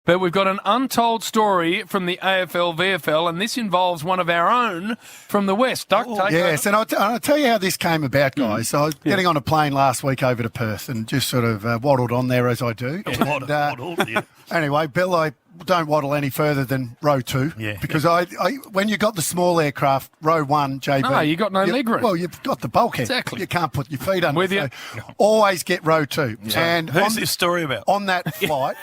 But we've got an untold story from the AFL, VFL, and this involves one of our own from the West. Duck, take Yes, over. and I'll tell you how this came about, guys. So I was getting on a plane last week over to Perth and just sort of waddled on there as I do. Anyway, Bill, I don't waddle any further than row 2 because I when you got the small aircraft, row 1, JB. No, you got no leg room. Well, you've got the bulkhead. Exactly. You can't put your feet under. With you. So always get row 2. And Who's this story about? On that flight...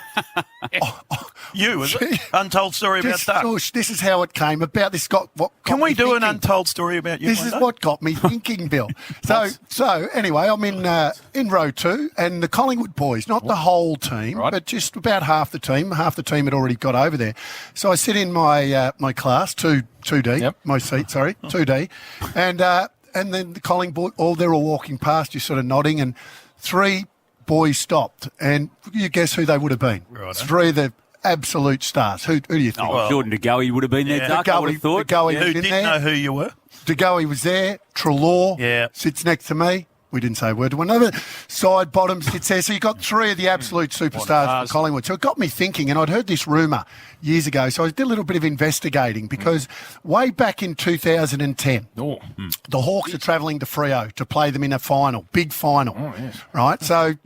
You, is it? Untold story about Duck. This is how it came about. This got what got Can we me do an thinking. untold story about you? This is what got me thinking, Bill. So anyway, I'm in row 2, and the Collingwood boys, not the whole team, but just about half the team. Half the team had already got over there. So I sit in my my class, 2D, my seat, 2D, and then the Collingwood, they're all walking past, you sort of nodding, and 3 boys stopped, and you guess who they would have been? Right, 3 of the absolute stars. Who do you think? Jordan De Goey would have been there, Duck, I would have thought. De Goey Who was in didn't there. know who you were? De Goey was there. Treloar sits next to me. We didn't say a word to one another. Side bottom sits there. So you got 3 of the absolute superstars from Collingwood. So it got me thinking, and I'd heard this rumour years ago. So I did a little bit of investigating because way back in 2010, the Hawks are travelling to Freo to play them in a final, big final, right? So,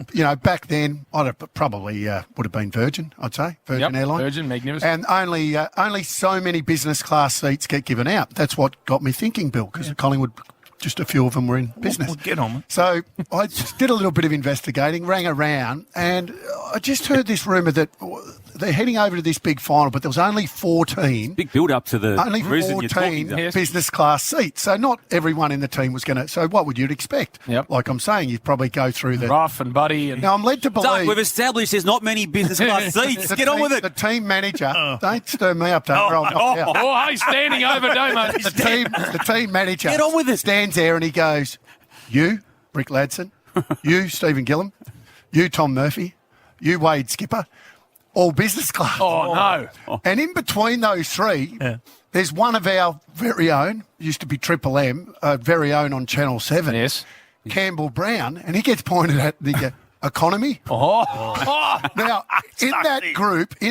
back then, probably would have been Virgin, I'd say, Virgin Airlines. Virgin, magnificent. And only so many business class seats get given out. That's what got me thinking, Bill, because Collingwood... Just a few of them were in business. Well, get on. So I just did a little bit of investigating, rang around, and I just heard this rumour that they're heading over to this big final, but there was only 14. Big build-up to the only reason you're talking 14 about. business class seats. So not everyone in the team was going to. So what would you expect? Like I'm saying, you'd probably go through the Ruff and Buddy. And now I'm led to Duck, believe we've established there's not many business class seats. Get on with it. the team manager. Don't stir me up, don't I'll knock you out. oh, hey, standing over Domo. The team manager Get on with it. stands there and he goes, you, Rick Ladson, you, Stephen Gillam, you, Tom Murphy, you, Wade Skipper, all business class. Oh, no. And in between those 3, there's one of our very own, used to be Triple M, very own on Channel 7, Campbell Brown, and he gets pointed at the economy. Now, in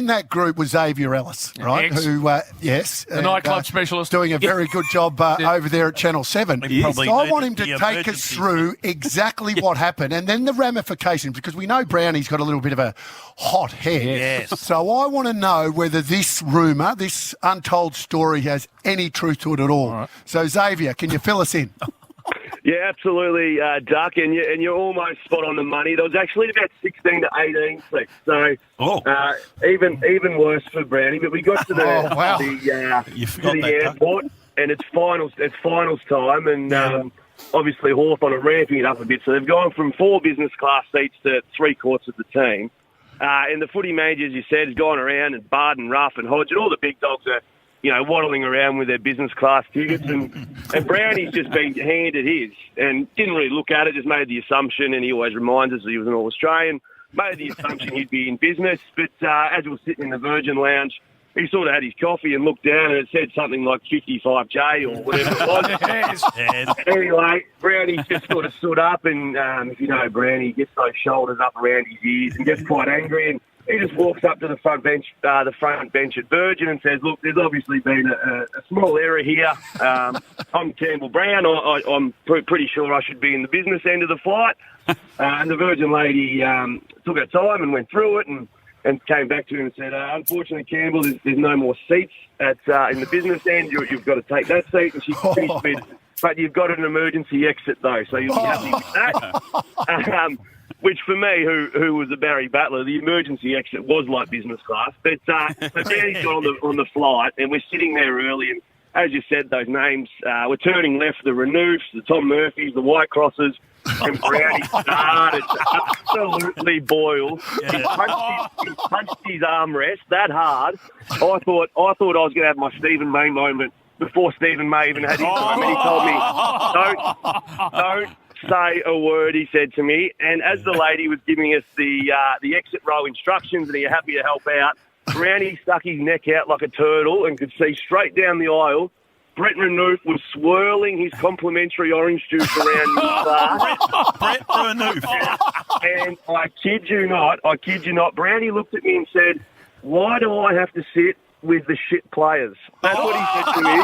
that group was Xavier Ellis, right? Ex. Who, The nightclub specialist. doing a very good job over there at Channel 7. Probably So I needed want him to the take us emergency. through exactly what happened and then the ramifications, because we know Brownie's got a little bit of a hot head. Yes. So I want to know whether this rumour, this untold story, has any truth to it at all. So Xavier, can you fill us in? Yeah, absolutely, Duck, and you're almost spot on the money. There was actually about 16 to 18 seats, so even worse for Brownie. But we got to You forgot the that, Duck. airport, and it's finals time, and obviously Hawthorn are ramping it up a bit. So they've gone from 4 business class seats to 3/4 of the team. And the footy manager, as you said, has gone around and Barden, Ruff and Hodge, and all the big dogs are waddling around with their business class tickets, and Brownie's just been handed his and didn't really look at it, just made the assumption, and he always reminds us that he was an All-Australian, made the assumption he'd be in business, but as we were sitting in the Virgin Lounge, he sort of had his coffee and looked down and it said something like 55J or whatever it was. Anyway, Brownie just sort of stood up and, if you know Brownie, he gets those shoulders up around his ears and gets quite angry, and he just walks up to the front bench at Virgin and says, look, there's obviously been a small error here. I'm Campbell Brown. I'm pretty sure I should be in the business end of the flight. And the Virgin lady took her time and went through it and came back to him and said, unfortunately, Campbell, there's no more seats in the business end. You've got to take that seat. And she finished with, but you've got an emergency exit, though, so you'll be happy with that. Which for me, who was a Barry Battler, the emergency exit was like business class. But then he's got on the flight, and we're sitting there early, and as you said, those names, we're turning left, the Renoufs, the Tom Murphys, the White Crosses, and Brownie started to absolutely boil. He punched his armrest that hard. I thought I was going to have my Stephen May moment before Stephen May even had his time, and he told me, don't say a word, he said to me. And as the lady was giving us the exit row instructions, and are you happy to help out, Brownie stuck his neck out like a turtle and could see straight down the aisle. Brett Renouf was swirling his complimentary orange juice around his glass. Brett Renouf. And I kid you not, Brownie looked at me and said, why do I have to sit with the shit players? That's what he said to me.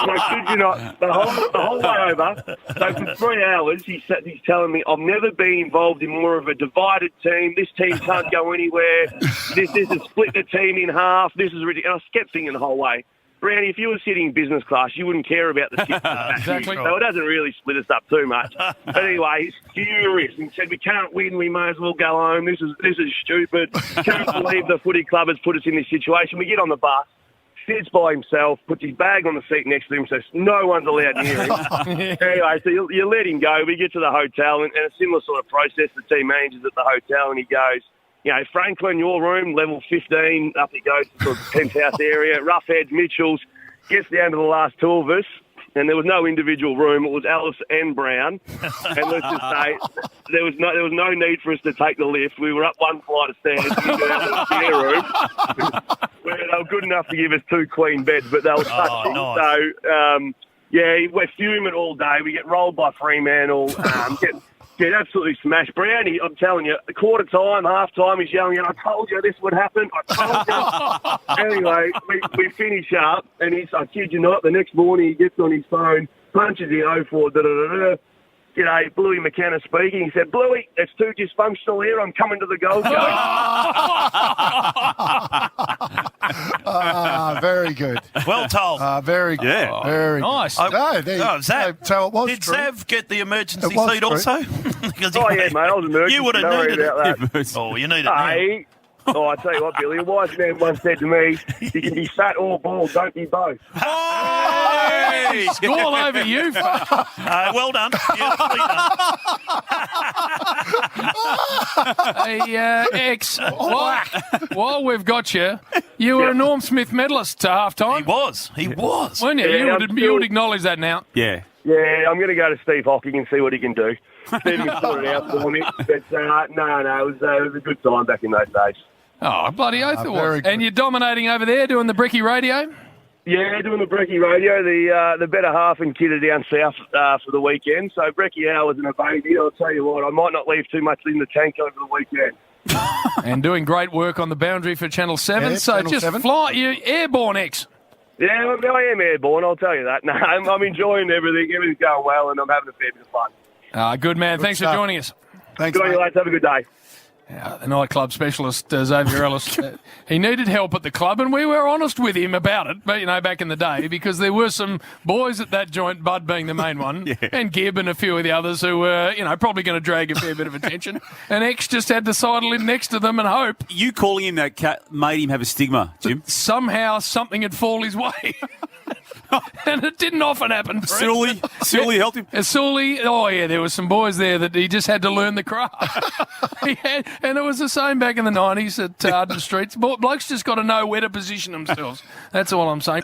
I kid you not, the whole way over, so for 3 hours, he's telling me, I've never been involved in more of a divided team. This team can't go anywhere. This has split the team in half. This is ridiculous. I kept thinking the whole way, Brownie, if you were sitting in business class, you wouldn't care about the shit. Exactly. So it doesn't really split us up too much. But anyway, he's furious and said, we can't win, we may as well go home. This is stupid. Can't believe the footy club has put us in this situation. We get on the bus, sits by himself, puts his bag on the seat next to him, so no one's allowed near him. Anyway, so you let him go. We get to the hotel, and a similar sort of process, the team manager's at the hotel, and he goes, Franklin, your room, level 15, up he goes to the penthouse area, Roughheads, Mitchells, gets down to the last two of us, and there was no individual room, it was Alice and Brown, and let's just say, there was no need for us to take the lift. We were up one flight of stairs, and we went out to the spare room. They were good enough to give us 2 queen beds, but they were touching. Nice. So, we're fuming all day. We get rolled by Fremantle, get absolutely smashed. Brownie, I'm telling you, quarter time, half time, he's yelling, I told you this would happen. I told you. Anyway, we finish up, and I kid you not, the next morning he gets on his phone, punches in 04, da-da-da-da. G'day, Bluey McKenna speaking. He said, Bluey, it's too dysfunctional here. I'm coming to the Gold Coast. Very good. Well told. Very good. Yeah. Very Nice. good. Zav, So it was did true. Zav get the emergency It was seat true. also? Because Oh, yeah, mate, I was emergency. You would have Don't worry needed about it. that. Oh, you need it now. Hey, I tell you what, Billy, a wise man once said to me, you can be fat or bald, don't be both. Hey! It's all over you. Well done. Beautifully done. Hey, X, while we've got you, you were a Norm Smith medalist to half-time, He was. weren't you? Yeah, You would acknowledge that now. Yeah. Yeah, I'm going to go to Steve Hocking and see what he can do. Steve can sort it out for me. But no, it was a good time back in those days. Oh, bloody oath it very was. good. And you're dominating over there doing the Bricky radio? Yeah, doing the Brekkie radio. The better half and kid are down south for the weekend. So Brekkie hours and a baby. I'll tell you what, I might not leave too much in the tank over the weekend. And doing great work on the boundary for Channel 7. Yeah, so Channel just 7. fly, you airborne, X. Yeah, I am airborne, I'll tell you that. No, I'm enjoying everything. Everything's going well, and I'm having a fair bit of fun. Good man. Thanks for stuff. joining us. Thanks, Good on you, mate. lads. Have a good day. The nightclub specialist, Xavier Ellis, he needed help at the club, and we were honest with him about it, but back in the day, because there were some boys at that joint, Bud being the main one, and Gibb and a few of the others who were, probably going to drag a fair bit of attention. And X just had to sidle in next to them and hope You calling him that cat made him have a stigma, Jim. somehow something had fall his way. And it didn't often happen. Sully helped him. Sully, there were some boys there that he just had to learn the craft. And it was the same back in the 90s at Arden Streets. Blokes just got to know where to position themselves. That's all I'm saying.